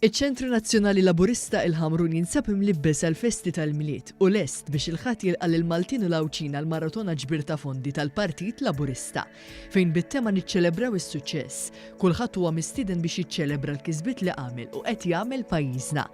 Iċ-Ċentru Nazzjonali Laburista il-ħamrun jinsab imlibbes għall-festi tal-miliet u lest biex il-ħadd jilqa' lil-Maltin u l-Awċina l-Maratona Ġbir ta' Fondi tal-Partit Laburista, fejn bit-tema niċċelebraw is-suċċess. Kulħadd huwa mistieden biex jiċċelebra l-kisbiet li għamel u qed jagħmel pajjiżna.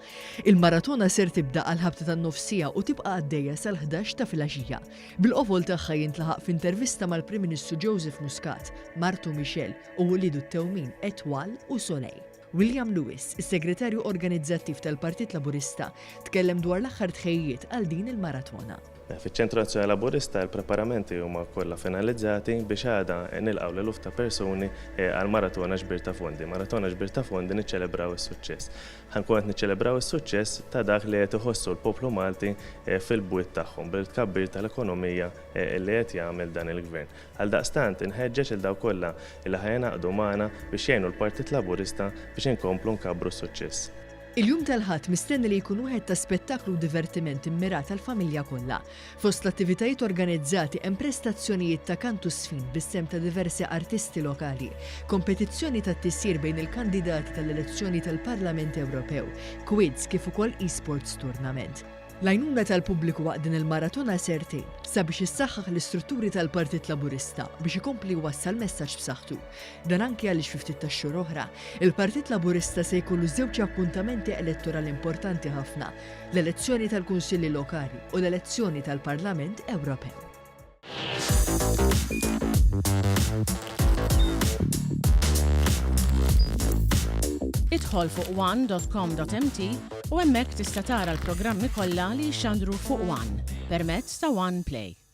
Il-maratona ser tibda għall-ħabta tan-nofsija u tibqa' għaddejja sal-11 ta' filgħaxija. Bil-qofol tagħha jintlaħaq f'intervista mal-Prim Ministru Joseph Muscat, martu Michel u wulidu t-tewmin Etwal u Solej. William Lewis, is-segretarju organizzattiv tal-Partit Laburista, tkellem dwar l-aħħar tħejjiet għal din il-maratona. Fiċ-Ċentru Nazzjonali Laburista il-preparamenti huma kollha finalizzati biex għada nilqgħu l-eluf ta' persuni għall-Maratona Ġbir ta' Fondi. Maratona Ġbir ta' Fondi niċċelebraw is-suċċess. Ħankun qed niċċelebraw is-suċċess ta' dak li qed iħossu l-poplu Malti fil-bwiet tagħhom bil-tkabbir tal-ekonomija li qed jagħmel dan il-gvern. Għaldaqstant inħeġġeġ il daw kollha li ħajnaqdu magħna biex jgħinu l-Partit Laburista biex inkomplu nkabbru s-suċċess. Il-jum tal-ħadd mistenni li jkun wieħed ta' spettaklu u divertiment immirat għall-familja kollha. Fost l-attivitajiet organizzati hemm prestazzjonijiet ta' kantu sfin bis-sem ta' diversi artisti lokali, kompetizzjoni ta' tissir bejn il-kandidati tal-elezzjoni tal-Parlament Ewropew, quiz kif ukoll e-sports tournament. L-għajnuna tal-pubbliku waqt din il-maratona sertejn sabiex issaħħaħ l-istrutturi tal-Partit Laburista biex jkompli jwassal messaġġ b'saħħtu. Dan anke għaliex fi ftit tax-xhur oħra, il-Partit Laburista se jkollu żewġ appuntamenti elettorali importanti ħafna, l-elezzjoni tal-Kunsilli Lokali u l-elezzjoni tal-Parlament Ewropew. Idħol fuq one.com.mt u hemmhekk tista' tara l-programmi kollha li jxandru fuq One permezz ta' One Play.